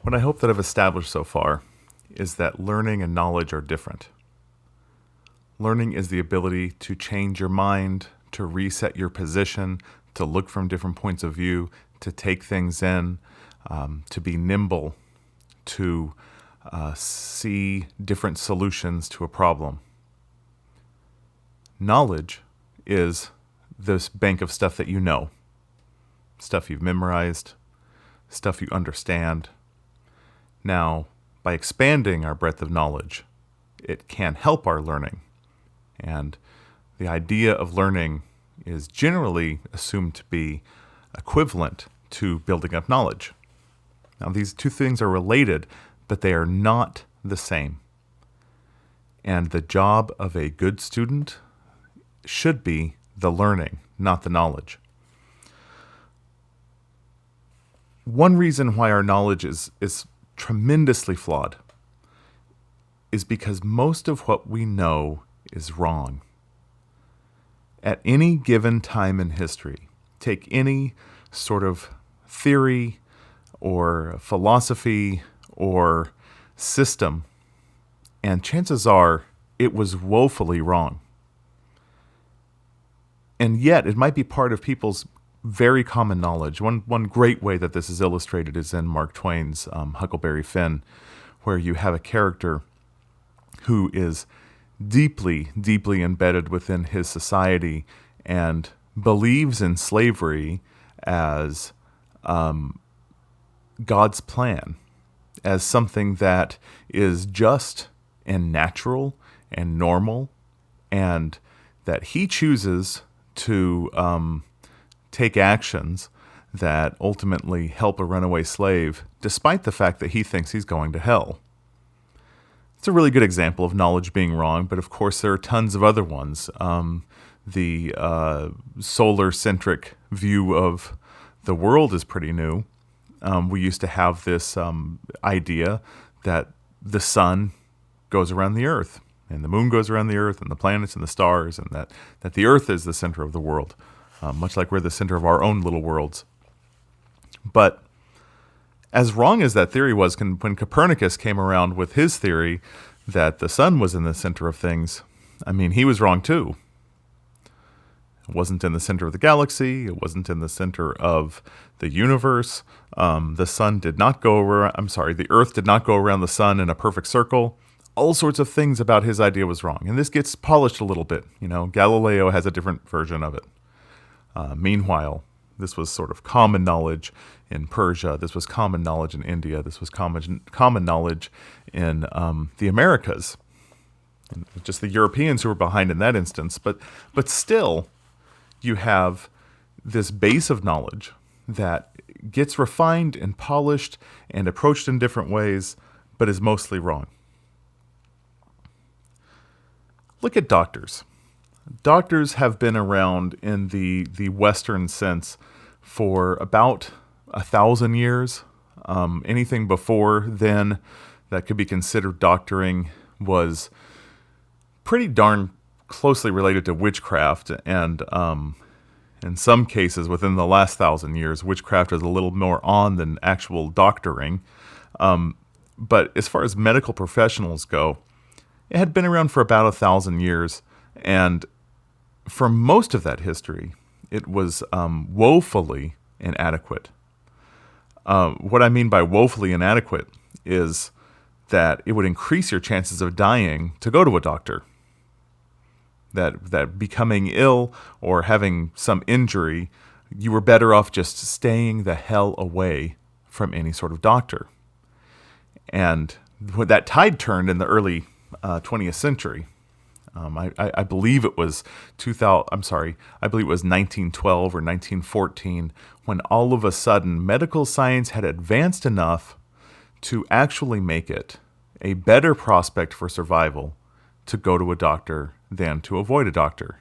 What I hope that I've established so far is that learning and knowledge are different. Learning is the ability to change your mind, to reset your position, to look from different points of view, to take things in, to be nimble, to see different solutions to a problem. Knowledge is this bank of stuff that you know, stuff you've memorized, stuff you understand. Now, by expanding our breadth of knowledge, it can help our learning. And the idea of learning is generally assumed to be equivalent to building up knowledge. Now, these two things are related, but they are not the same. And the job of a good student should be the learning, not the knowledge. One reason why our knowledge is tremendously flawed is because most of what we know is wrong. At any given time in history, take any sort of theory or philosophy or system, and chances are it was woefully wrong. And yet, it might be part of people's very common knowledge. One great way that this is illustrated is in Mark Twain's Huckleberry Finn, where you have a character who is deeply, deeply embedded within his society and believes in slavery as God's plan, as something that is just and natural and normal, and that he chooses to take actions that ultimately help a runaway slave, despite the fact that he thinks he's going to hell. It's a really good example of knowledge being wrong, but of course there are tons of other ones. The solar-centric view of the world is pretty new. We used to have this idea that the sun goes around the earth, and the moon goes around the earth, and the planets and the stars, and that the earth is the center of the world, much like we're the center of our own little worlds. But as wrong as that theory was, when Copernicus came around with his theory that the sun was in the center of things, I mean, he was wrong too. It wasn't in the center of the galaxy. It wasn't in the center of the universe. The sun did not go around, the earth did not go around the sun in a perfect circle. All sorts of things about his idea was wrong. And this gets polished a little bit. Galileo has a different version of it. Meanwhile, this was sort of common knowledge in Persia. This was common knowledge in India. This was common knowledge in the Americas. And just the Europeans who were behind in that instance. But still, you have this base of knowledge that gets refined and polished and approached in different ways, but is mostly wrong. Look at doctors. Doctors have been around in the Western sense for about 1,000 years. Anything before then that could be considered doctoring was pretty darn closely related to witchcraft, and in some cases within the last 1,000 years, witchcraft is a little more on than actual doctoring. But as far as medical professionals go, it had been around for about 1,000 years, and for most of that history, it was woefully inadequate. What I mean by woefully inadequate is that it would increase your chances of dying to go to a doctor. That becoming ill or having some injury, you were better off just staying the hell away from any sort of doctor. And that tide turned in the early 20th century. I believe it was 1912 or 1914 when all of a sudden medical science had advanced enough to actually make it a better prospect for survival to go to a doctor than to avoid a doctor.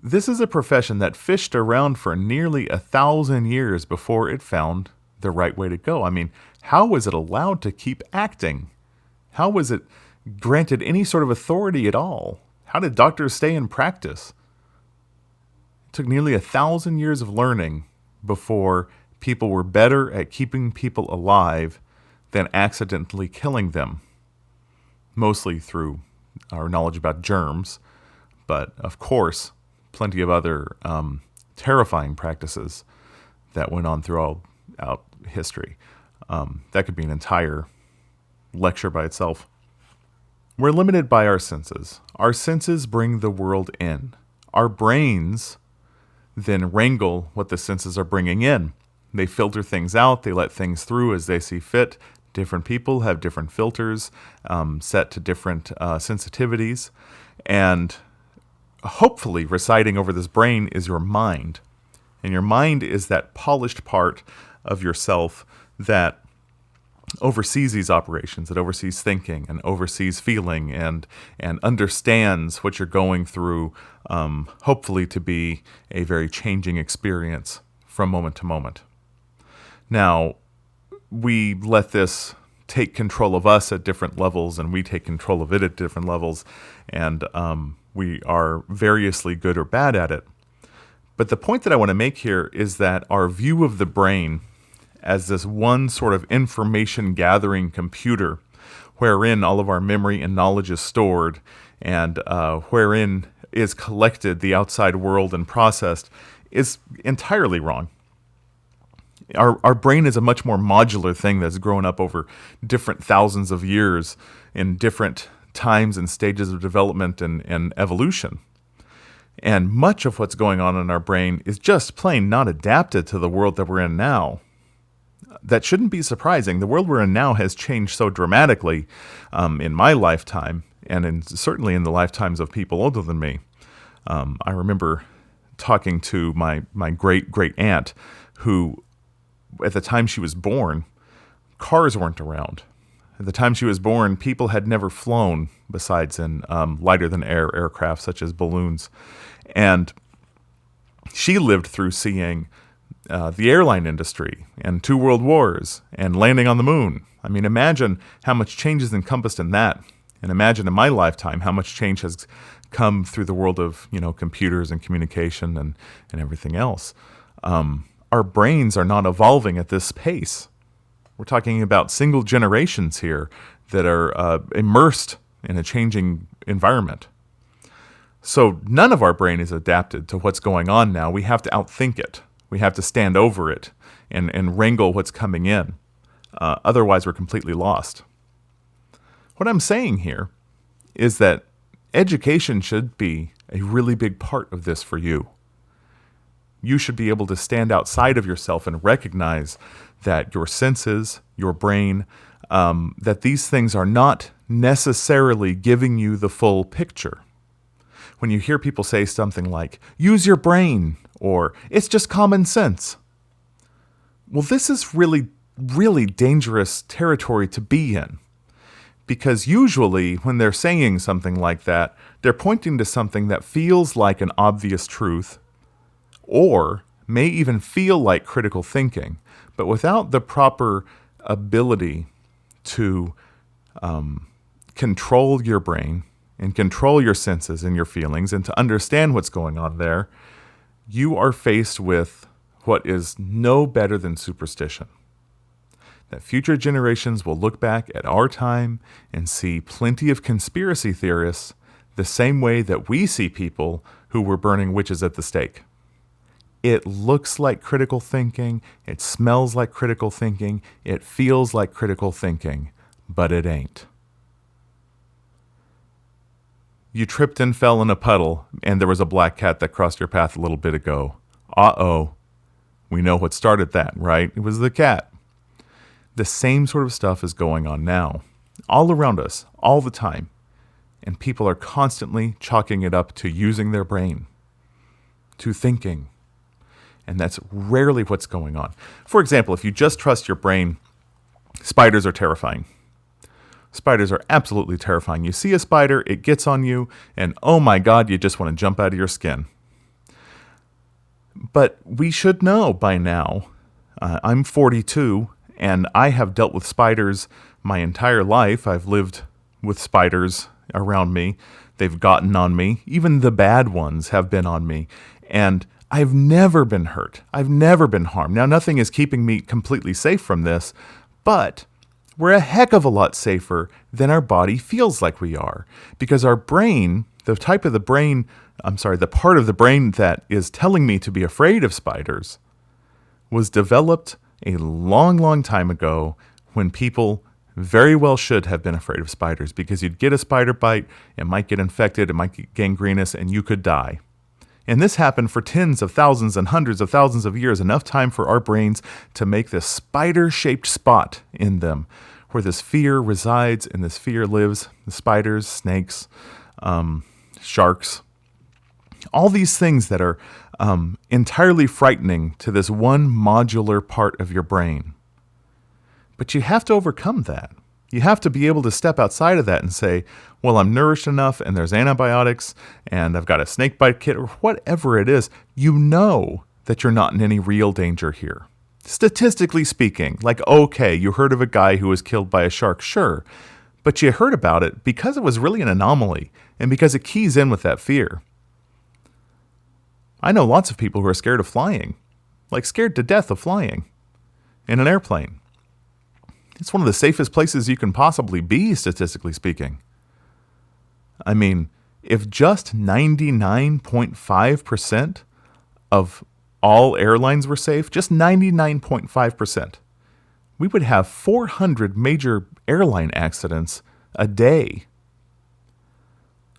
This is a profession that fished around for nearly 1,000 years before it found the right way to go. I mean, how was it allowed to keep acting? How was it granted any sort of authority at all? How did doctors stay in practice? It took nearly 1,000 years of learning before people were better at keeping people alive than accidentally killing them, mostly through our knowledge about germs, but of course, plenty of other terrifying practices that went on throughout history. That could be an entire lecture by itself. We're limited by our senses. Our senses bring the world in. Our brains then wrangle what the senses are bringing in. They filter things out. They let things through as they see fit. Different people have different filters set to different sensitivities. And hopefully residing over this brain is your mind. And your mind is that polished part of yourself that oversees these operations, that oversees thinking and oversees feeling and understands what you're going through, hopefully to be a very changing experience from moment to moment. Now, we let this take control of us at different levels, and we take control of it at different levels, and we are variously good or bad at it. But the point that I want to make here is that our view of the brain as this one sort of information gathering computer wherein all of our memory and knowledge is stored and wherein is collected the outside world and processed is entirely wrong. Our brain is a much more modular thing that's grown up over different thousands of years in different times and stages of development and evolution. And much of what's going on in our brain is just plain not adapted to the world that we're in now. That shouldn't be surprising. The world we're in now has changed so dramatically in my lifetime, and certainly in the lifetimes of people older than me. I remember talking to my great-great-aunt, who, at the time she was born, cars weren't around. At the time she was born, people had never flown besides in lighter-than-air aircraft, such as balloons. And she lived through seeing the airline industry and 2 world wars and landing on the moon. I mean, imagine how much change is encompassed in that. And imagine in my lifetime how much change has come through the world of, computers and communication and everything else. Our brains are not evolving at this pace. We're talking about single generations here that are immersed in a changing environment. So none of our brain is adapted to what's going on now. We have to outthink it. We have to stand over it and wrangle what's coming in. Otherwise, we're completely lost. What I'm saying here is that education should be a really big part of this for you. You should be able to stand outside of yourself and recognize that your senses, your brain, that these things are not necessarily giving you the full picture. When you hear people say something like, use your brain, or it's just common sense. Well, this is really, really dangerous territory to be in. Because usually when they're saying something like that, they're pointing to something that feels like an obvious truth, or may even feel like critical thinking, but without the proper ability to control your brain and control your senses and your feelings and to understand what's going on there, you are faced with what is no better than superstition. That future generations will look back at our time and see plenty of conspiracy theorists the same way that we see people who were burning witches at the stake. It looks like critical thinking, it smells like critical thinking, it feels like critical thinking, but it ain't. You tripped and fell in a puddle, and there was a black cat that crossed your path a little bit ago. Uh-oh. We know what started that, right? It was the cat. The same sort of stuff is going on now, all around us, all the time. And people are constantly chalking it up to using their brain, to thinking. And that's rarely what's going on. For example, if you just trust your brain, spiders are terrifying. Spiders are absolutely terrifying. You see a spider, it gets on you, and oh my God, you just want to jump out of your skin. But we should know by now, I'm 42, and I have dealt with spiders my entire life. I've lived with spiders around me. They've gotten on me. Even the bad ones have been on me. And I've never been hurt. I've never been harmed. Now, nothing is keeping me completely safe from this, but we're a heck of a lot safer than our body feels like we are, because our brain, the part of the brain that is telling me to be afraid of spiders, was developed a long, long time ago when people very well should have been afraid of spiders, because you'd get a spider bite, it might get infected, it might get gangrenous, and you could die. And this happened for tens of thousands and hundreds of thousands of years, enough time for our brains to make this spider-shaped spot in them where this fear resides and this fear lives. The spiders, snakes, sharks, all these things that are entirely frightening to this one modular part of your brain. But you have to overcome that. You have to be able to step outside of that and say, well, I'm nourished enough and there's antibiotics and I've got a snake bite kit or whatever it is. You know that you're not in any real danger here. Statistically speaking, like, okay, you heard of a guy who was killed by a shark, sure. But you heard about it because it was really an anomaly and because it keys in with that fear. I know lots of people who are scared of flying, like scared to death of flying in an airplane. It's one of the safest places you can possibly be, statistically speaking. I mean, if just 99.5% of all airlines were safe, just 99.5%, we would have 400 major airline accidents a day.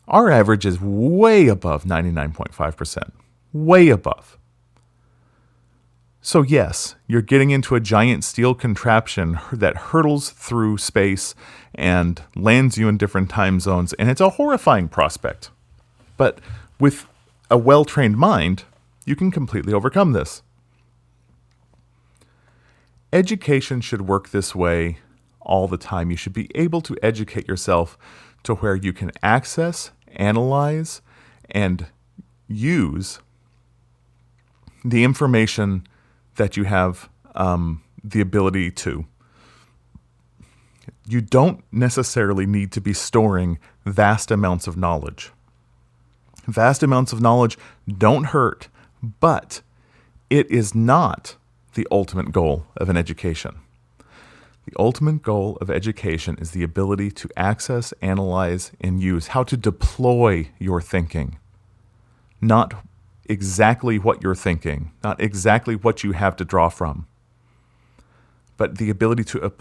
Our average is way above 99.5%, way above. So yes, you're getting into a giant steel contraption that hurtles through space and lands you in different time zones, and it's a horrifying prospect. But with a well-trained mind, you can completely overcome this. Education should work this way all the time. You should be able to educate yourself to where you can access, analyze, and use the information that you have the ability to. You don't necessarily need to be storing vast amounts of knowledge. Vast amounts of knowledge don't hurt, but it is not the ultimate goal of an education. The ultimate goal of education is the ability to access, analyze, and use, how to deploy your thinking. Not exactly what you're thinking, not exactly what you have to draw from, but the ability to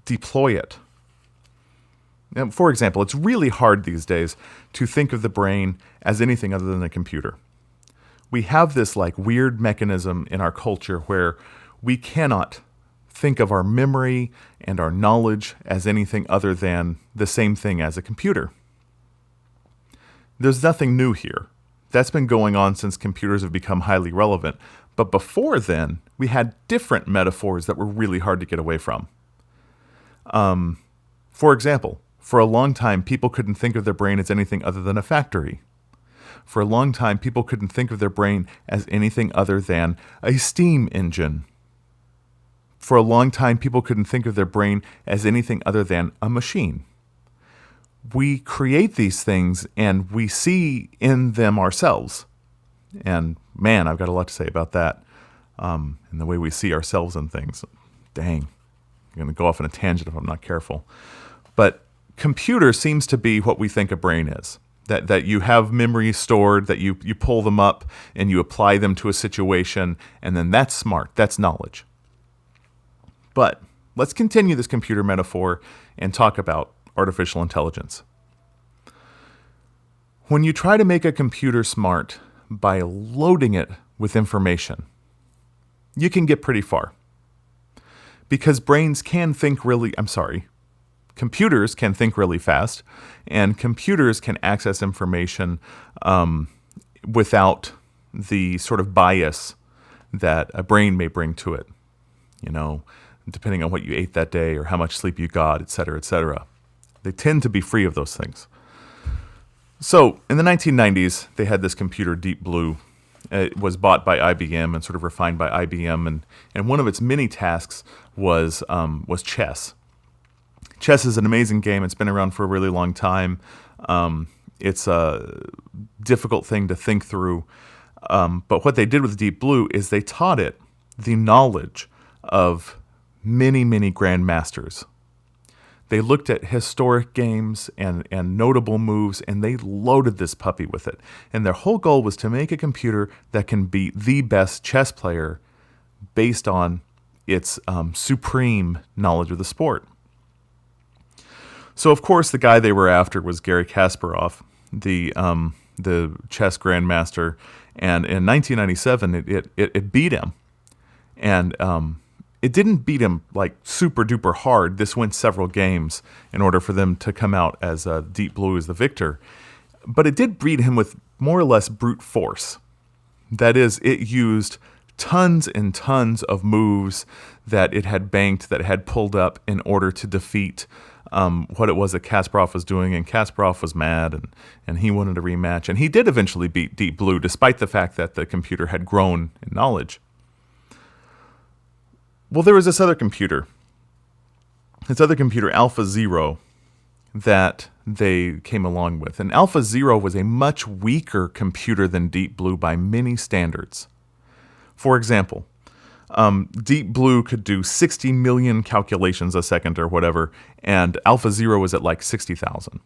deploy it. Now, for example, it's really hard these days to think of the brain as anything other than a computer. We have this like weird mechanism in our culture where we cannot think of our memory and our knowledge as anything other than the same thing as a computer. There's nothing new here. That's been going on since computers have become highly relevant. But before then, we had different metaphors that were really hard to get away from. For example, for a long time, people couldn't think of their brain as anything other than a factory. For a long time, people couldn't think of their brain as anything other than a steam engine. For a long time, people couldn't think of their brain as anything other than a machine. We create these things and we see in them ourselves. And man, I've got a lot to say about that. And the way we see ourselves in things. Dang, I'm going to go off on a tangent if I'm not careful. But computer seems to be what we think a brain is. That you have memories stored, that you pull them up and you apply them to a situation, and then that's smart, that's knowledge. But let's continue this computer metaphor and talk about artificial intelligence. When you try to make a computer smart by loading it with information, you can get pretty far. Because computers can think really fast, and computers can access information without the sort of bias that a brain may bring to it. You know, depending on what you ate that day or how much sleep you got, et cetera, et cetera. They tend to be free of those things. So in the 1990s, they had this computer, Deep Blue. It was bought by IBM and sort of refined by IBM, and one of its many tasks was chess. Chess is an amazing game. It's been around for a really long time. It's a difficult thing to think through. But what they did with Deep Blue is they taught it the knowledge of many, many grandmasters. They looked at historic games and notable moves, and they loaded this puppy with it. And their whole goal was to make a computer that can beat the best chess player based on its supreme knowledge of the sport. So, of course, the guy they were after was Garry Kasparov, the chess grandmaster. And in 1997, it beat him. And it didn't beat him like super duper hard. This went several games in order for them to come out as Deep Blue as the victor. But it did beat him with more or less brute force. That is, it used tons and tons of moves that it had banked, that it had pulled up in order to defeat what it was that Kasparov was doing. And Kasparov was mad, and he wanted a rematch. And he did eventually beat Deep Blue, despite the fact that the computer had grown in knowledge. Well, there was this other computer, Alpha Zero, that they came along with. And Alpha Zero was a much weaker computer than Deep Blue by many standards. For example, Deep Blue could do 60 million calculations a second or whatever, and Alpha Zero was at like 60,000.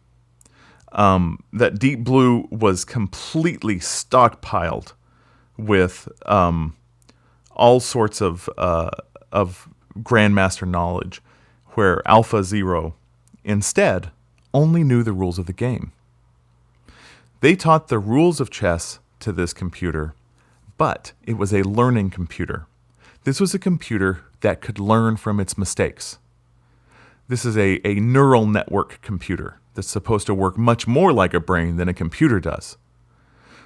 That Deep Blue was completely stockpiled with all sorts of grandmaster knowledge, where Alpha Zero instead only knew the rules of the game. They taught the rules of chess to this computer, but it was a learning computer. This was a computer that could learn from its mistakes. This is a neural network computer that's supposed to work much more like a brain than a computer does.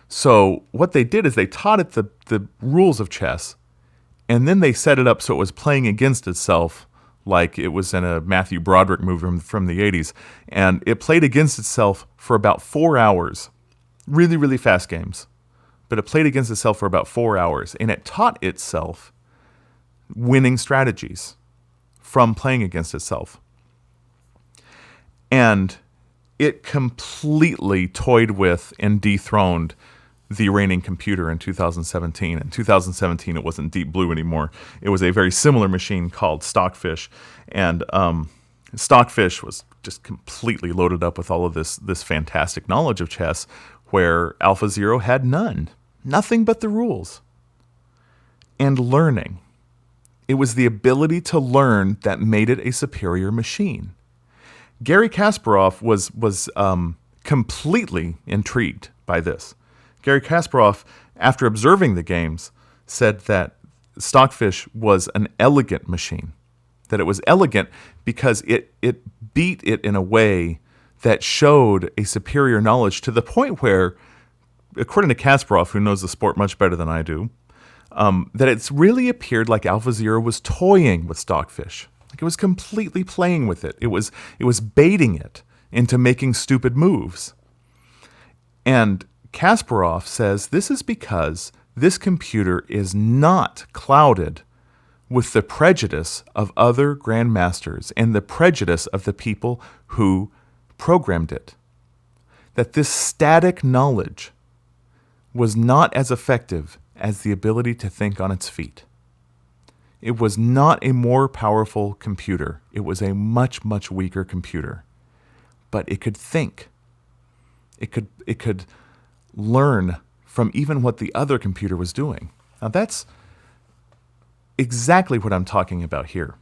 So what they did is they taught it the rules of chess, and then they set it up so it was playing against itself like it was in a Matthew Broderick movie from the 80s. And it played against itself for about 4 hours. Really, really fast games. But it played against itself for about 4 hours. And it taught itself winning strategies from playing against itself. And it completely toyed with and dethroned the reigning computer in 2017. In 2017, it wasn't Deep Blue anymore. It was a very similar machine called Stockfish. And Stockfish was just completely loaded up with all of this fantastic knowledge of chess, where Alpha Zero had none. Nothing but the rules. And learning. It was the ability to learn that made it a superior machine. Garry Kasparov was completely intrigued by this. Garry Kasparov, after observing the games, said that Stockfish was an elegant machine. That it was elegant because it beat it in a way that showed a superior knowledge, to the point where, according to Kasparov, who knows the sport much better than I do, that it's really appeared like Alpha Zero was toying with Stockfish. Like it was completely playing with it. It was baiting it into making stupid moves. And Kasparov says this is because this computer is not clouded with the prejudice of other grandmasters and the prejudice of the people who programmed it. That this static knowledge was not as effective as the ability to think on its feet. It was not a more powerful computer. It was a much, much weaker computer. But it could think. It could learn from even what the other computer was doing. Now that's exactly what I'm talking about here.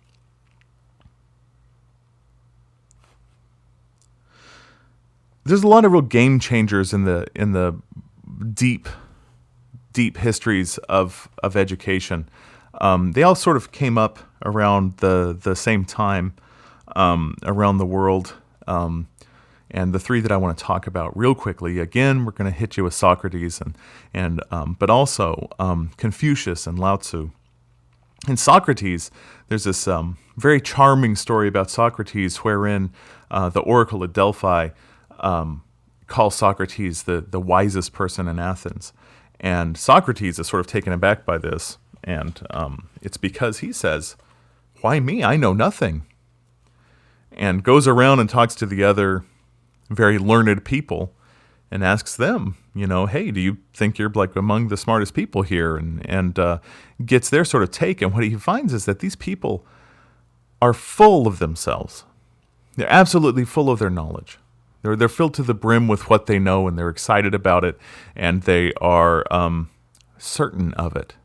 There's a lot of real game changers in the deep histories of education. They all sort of came up around the same time around the world. And the three that I want to talk about real quickly, again, we're going to hit you with Socrates but also Confucius and Lao Tzu. In Socrates, there's this very charming story about Socrates, wherein the Oracle at Delphi calls Socrates the wisest person in Athens. And Socrates is sort of taken aback by this, and it's because he says, "Why me? I know nothing." And goes around and talks to the other very learned people and asks them, hey, do you think you're like among the smartest people here? And gets their sort of take. And what he finds is that these people are full of themselves. They're absolutely full of their knowledge. They're filled to the brim with what they know, and they're excited about it, and they are certain of it.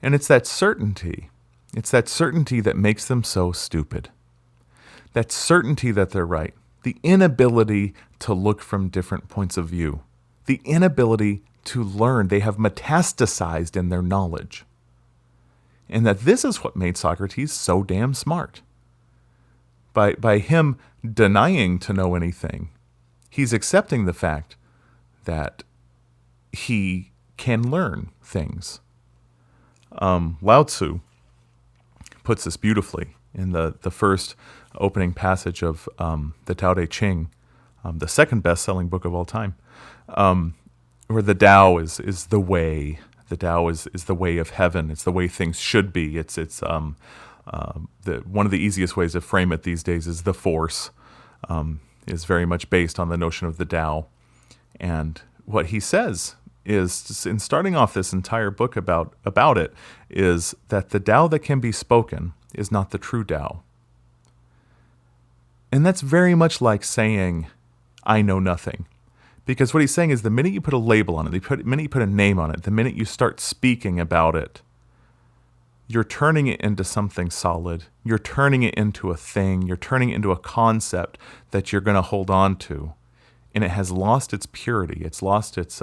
And it's that certainty. It's that certainty that makes them so stupid. That certainty that they're right. The inability to look from different points of view. The inability to learn. They have metastasized in their knowledge. And that this is what made Socrates so damn smart. By him denying to know anything, he's accepting the fact that he can learn things. Lao Tzu puts this beautifully in the first opening passage of the Tao Te Ching, the second best-selling book of all time, where the Tao is the way. The Tao is the way of heaven. It's the way things should be. It's one of the easiest ways to frame it these days is the Force, is very much based on the notion of the Tao. And what he says is, in starting off this entire book about it, is that the Tao that can be spoken is not the true Tao. And that's very much like saying, I know nothing. Because what he's saying is the minute you put a label on it, the minute you put a name on it, the minute you start speaking about it, you're turning it into something solid. You're turning it into a thing. You're turning it into a concept that you're going to hold on to. And it has lost its purity. It's lost its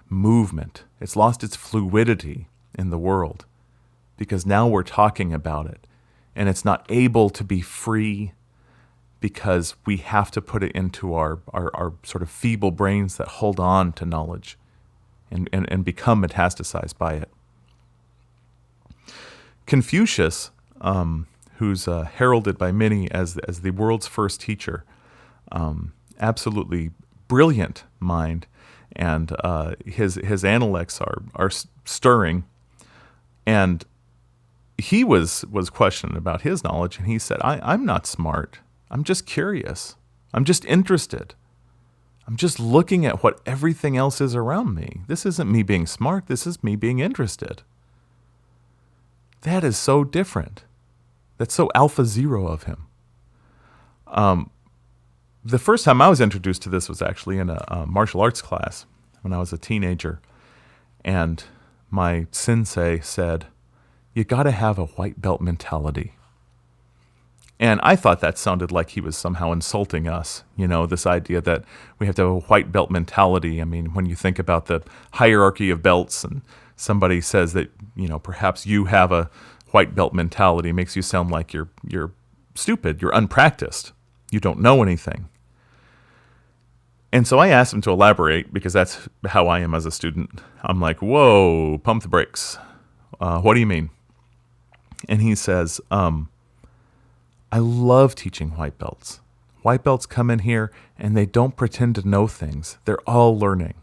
movement. It's lost its fluidity in the world. Because now we're talking about it. And it's not able to be free because we have to put it into our sort of feeble brains that hold on to knowledge and become metastasized by it. Confucius, who's heralded by many as the world's first teacher, absolutely brilliant mind, and his intellects are stirring, and he was questioned about his knowledge, and he said, I'm not smart. I'm just curious. I'm just interested. I'm just looking at what everything else is around me. This isn't me being smart. This is me being interested. That is so different. That's so alpha zero of him. The first time I was introduced to this was actually in a martial arts class when I was a teenager. And my sensei said, you got to have a white belt mentality. And I thought that sounded like he was somehow insulting us, this idea that we have to have a white belt mentality. I mean, when you think about the hierarchy of belts and somebody says that, perhaps you have a white belt mentality, it makes you sound like you're stupid, you're unpracticed, you don't know anything. And so I asked him to elaborate because that's how I am as a student. I'm like, whoa, pump the brakes. What do you mean? And he says, I love teaching white belts. White belts come in here and they don't pretend to know things. They're all learning.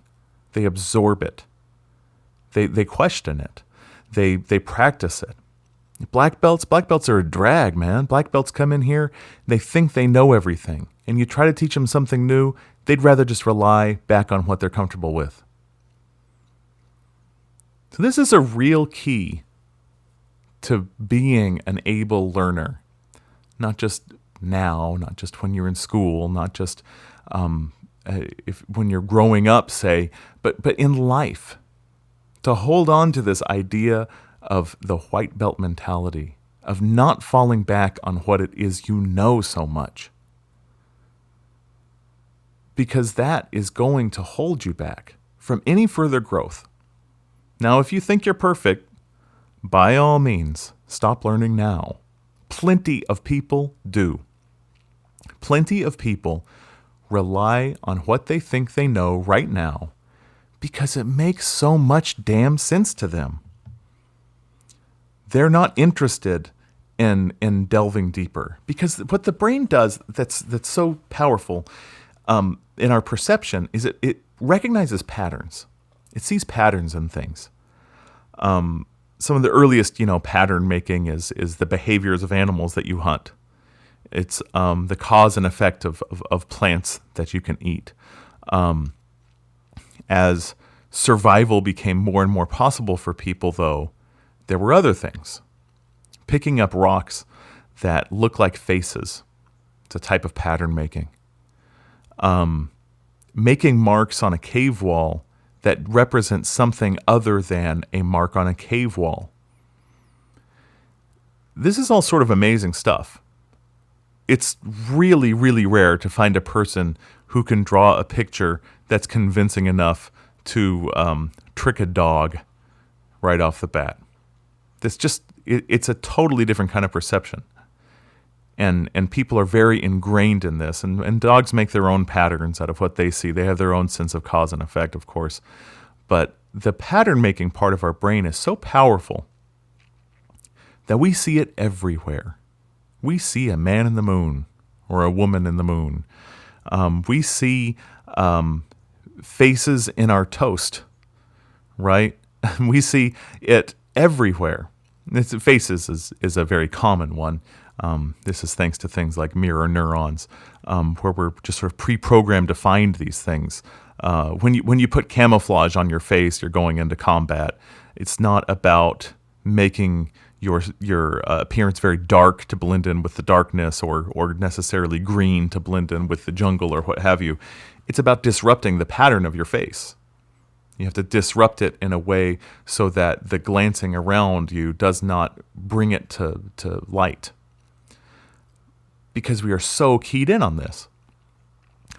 They absorb it. They question it. They practice it. Black belts are a drag, man. Black belts come in here, they think they know everything. And you try to teach them something new, they'd rather just rely back on what they're comfortable with. So this is a real key to being an able learner. Not just now, not just when you're in school, not just when you're growing up, say, but in life. To hold on to this idea of the white belt mentality, of not falling back on what it is you know so much. Because that is going to hold you back from any further growth. Now, if you think you're perfect, by all means, stop learning now. Plenty of people do. Plenty of people rely on what they think they know right now because it makes so much damn sense to them. They're not interested in delving deeper because what the brain does that's so powerful in our perception is it recognizes patterns. It sees patterns in things. Some of the earliest, pattern making is the behaviors of animals that you hunt. It's the cause and effect of plants that you can eat. As survival became more and more possible for people, though, there were other things. Picking up rocks that look like faces. It's a type of pattern making. Making marks on a cave wall that represent something other than a mark on a cave wall. This is all sort of amazing stuff. It's really, really rare to find a person who can draw a picture that's convincing enough to trick a dog right off the bat. It's a totally different kind of perception. And people are very ingrained in this. And dogs make their own patterns out of what they see. They have their own sense of cause and effect, of course. But the pattern-making part of our brain is so powerful that we see it everywhere. We see a man in the moon or a woman in the moon. We see faces in our toast, right? We see it everywhere. Faces is a very common one. This is thanks to things like mirror neurons, where we're just sort of pre-programmed to find these things. When you put camouflage on your face, you're going into combat. It's not about making your appearance very dark to blend in with the darkness, or necessarily green to blend in with the jungle or what have you. It's about disrupting the pattern of your face. You have to disrupt it in a way so that the glancing around you does not bring it to light. Because we are so keyed in on this.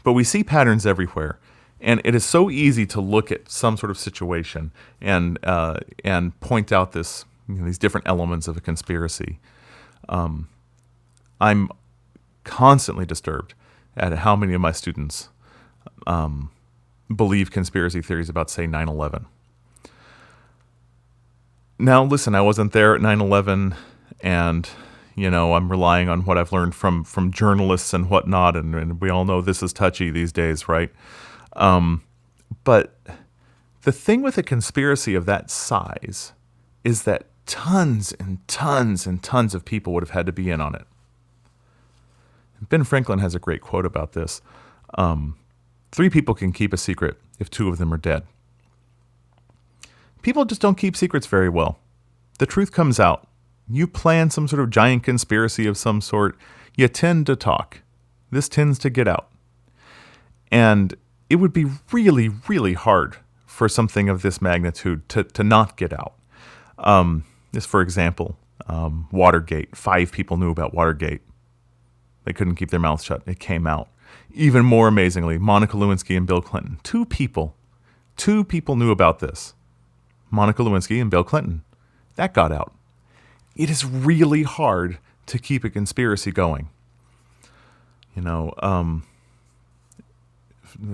But we see patterns everywhere. And it is so easy to look at some sort of situation and point out these different elements of a conspiracy. I'm constantly disturbed at how many of my students believe conspiracy theories about, say, 9/11. Now, listen, I wasn't there at 9/11, and I'm relying on what I've learned from journalists and whatnot, and we all know this is touchy these days, right? But the thing with a conspiracy of that size is that tons and tons and tons of people would have had to be in on it. Ben Franklin has a great quote about this. 3 people can keep a secret if 2 of them are dead. People just don't keep secrets very well. The truth comes out. You plan some sort of giant conspiracy of some sort, you tend to talk. This tends to get out. And it would be really, really hard for something of this magnitude to not get out. Just for example, Watergate. 5 people knew about Watergate. They couldn't keep their mouths shut. It came out. Even more amazingly, Monica Lewinsky and Bill Clinton. 2 people knew about this. Monica Lewinsky and Bill Clinton. That got out. It is really hard to keep a conspiracy going.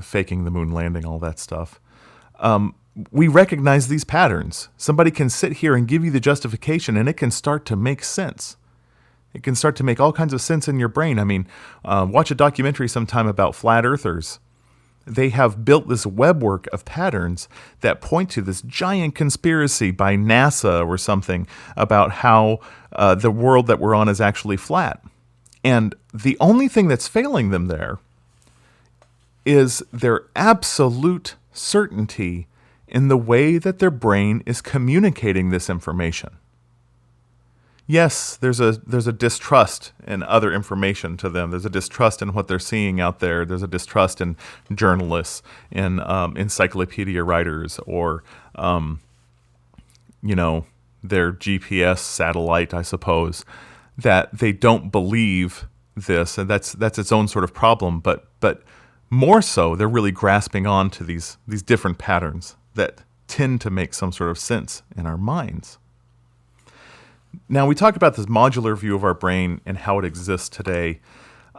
Faking the moon landing, all that stuff. We recognize these patterns. Somebody can sit here and give you the justification, and it can start to make sense. It can start to make all kinds of sense in your brain. I mean, watch a documentary sometime about flat earthers. They have built this webwork of patterns that point to this giant conspiracy by NASA or something about how the world that we're on is actually flat. And the only thing that's failing them there is their absolute certainty in the way that their brain is communicating this information. Yes, there's a distrust in other information to them. There's a distrust in what they're seeing out there. There's a distrust in journalists, in encyclopedia writers, or their GPS satellite, I suppose, that they don't believe this, and that's its own sort of problem. But more so, they're really grasping on to these different patterns that tend to make some sort of sense in our minds. Now, we talk about this modular view of our brain and how it exists today.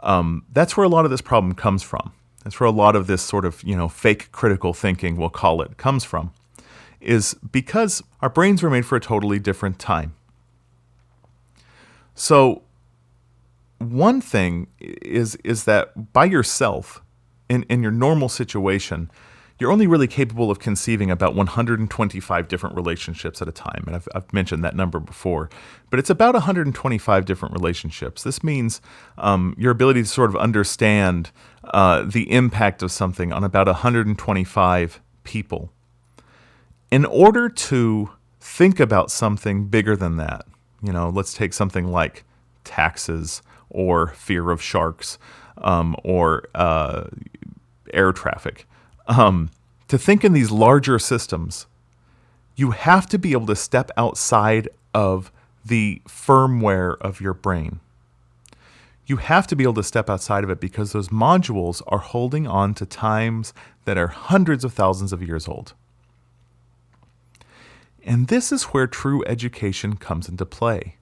That's where a lot of this problem comes from. That's where a lot of this sort of, fake critical thinking, we'll call it, comes from, is because our brains were made for a totally different time. So one thing is that by yourself, in your normal situation, you're only really capable of conceiving about 125 different relationships at a time. And I've mentioned that number before, but it's about 125 different relationships. This means your ability to sort of understand the impact of something on about 125 people. In order to think about something bigger than that, let's take something like taxes or fear of sharks or air traffic. To think in these larger systems, you have to be able to step outside of the firmware of your brain. You have to be able to step outside of it because those modules are holding on to times that are hundreds of thousands of years old. And this is where true education comes into play.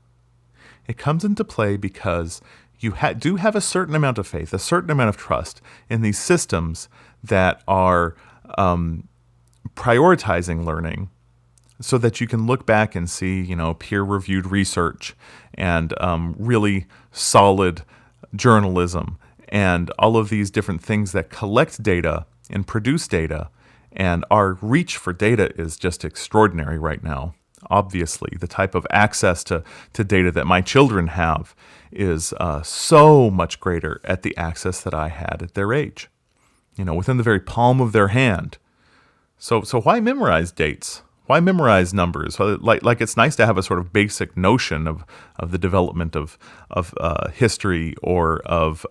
It comes into play because you do have a certain amount of faith, a certain amount of trust in these systems that are prioritizing learning so that you can look back and see, peer-reviewed research and really solid journalism and all of these different things that collect data and produce data. And our reach for data is just extraordinary right now. Obviously, the type of access to data that my children have is so much greater at the access that I had at their age, within the very palm of their hand. So why memorize dates? Why memorize numbers? Like it's nice to have a sort of basic notion of the development of history or of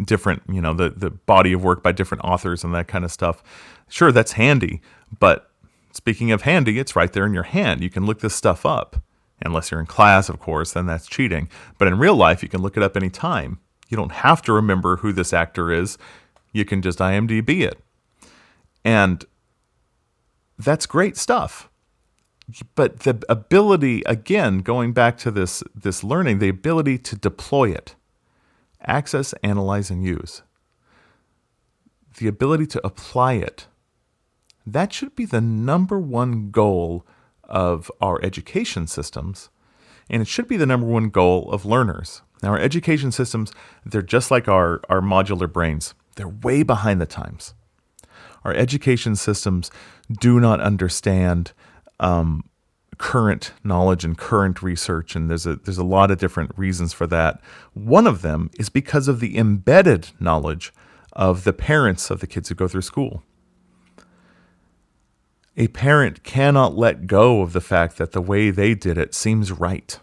different, the body of work by different authors and that kind of stuff. Sure, that's handy, but speaking of handy, it's right there in your hand. You can look this stuff up. Unless you're in class, of course, then that's cheating. But in real life, you can look it up anytime. You don't have to remember who this actor is. You can just IMDb it. And that's great stuff. But the ability, again, going back to this learning, the ability to deploy it, access, analyze, and use, the ability to apply it, that should be the number one goal of our education systems, and it should be the number one goal of learners. Now, our education systems, they're just like our modular brains. They're way behind the times. Our education systems do not understand current knowledge and current research, and there's a lot of different reasons for that. One of them is because of the embedded knowledge of the parents of the kids who go through school. A parent cannot let go of the fact that the way they did it seems right.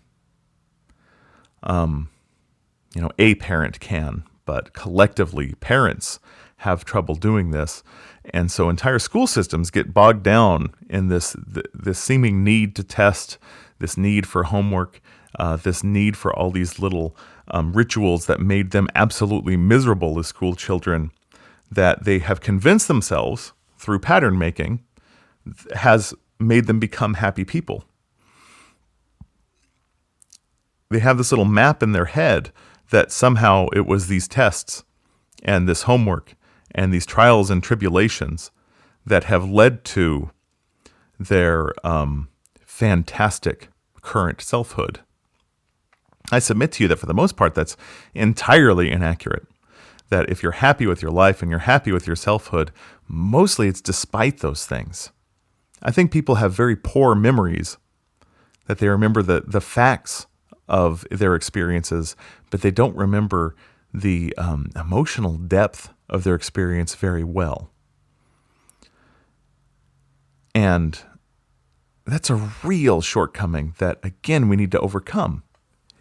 A parent can, but collectively, parents have trouble doing this. And so entire school systems get bogged down in this seeming need to test, this need for homework, this need for all these little rituals that made them absolutely miserable as school children, that they have convinced themselves through pattern making has made them become happy people. They have this little map in their head that somehow it was these tests and this homework and these trials and tribulations that have led to their fantastic current selfhood. I submit to you that for the most part, that's entirely inaccurate. That if you're happy with your life and you're happy with your selfhood, mostly it's despite those things. I think people have very poor memories, that they remember the facts of their experiences, but they don't remember the emotional depth of their experience very well. And that's a real shortcoming that, again, we need to overcome.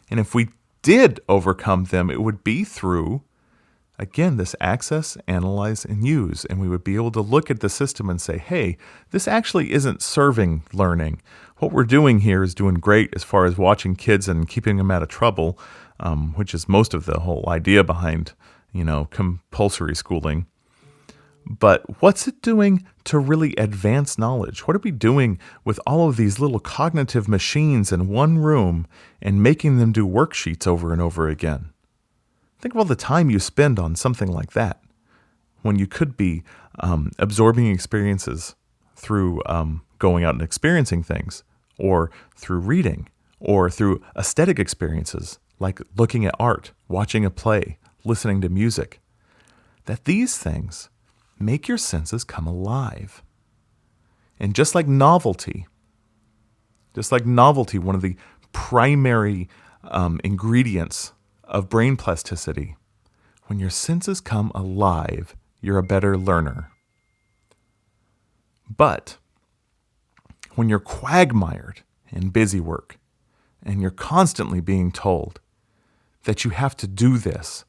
And if we did overcome them, it would be through, again, this access, analyze, and use. And we would be able to look at the system and say, hey, this actually isn't serving learning. What we're doing here is doing great as far as watching kids and keeping them out of trouble, which is most of the whole idea behind, compulsory schooling. But what's it doing to really advance knowledge? What are we doing with all of these little cognitive machines in one room and making them do worksheets over and over again? Think of all the time you spend on something like that, when you could be absorbing experiences through going out and experiencing things, or through reading, or through aesthetic experiences, like looking at art, watching a play, listening to music. That these things make your senses come alive. And just like novelty, one of the primary ingredients of brain plasticity, when your senses come alive, you're a better learner. But when you're quagmired in busy work, and you're constantly being told that you have to do this,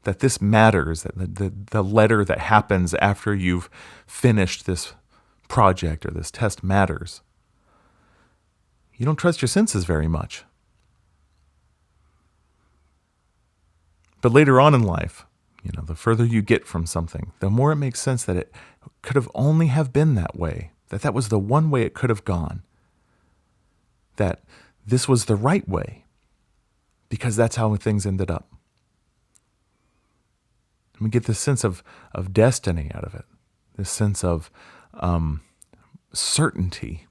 that this matters, that the letter that happens after you've finished this project or this test matters, you don't trust your senses very much. But later on in life, the further you get from something, the more it makes sense that it could have only have been that way, that was the one way it could have gone, that this was the right way, because that's how things ended up. And we get this sense of destiny out of it, this sense of certainty.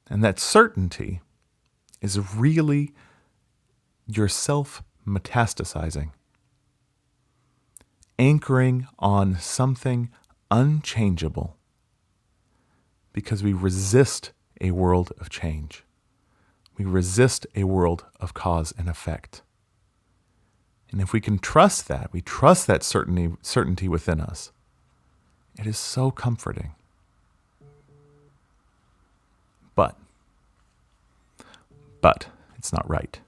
And that certainty is really yourself metastasizing, anchoring on something unchangeable, because we resist a world of change. We resist a world of cause and effect. And if we can trust that, we trust that certainty within us, it is so comforting. But it's not right.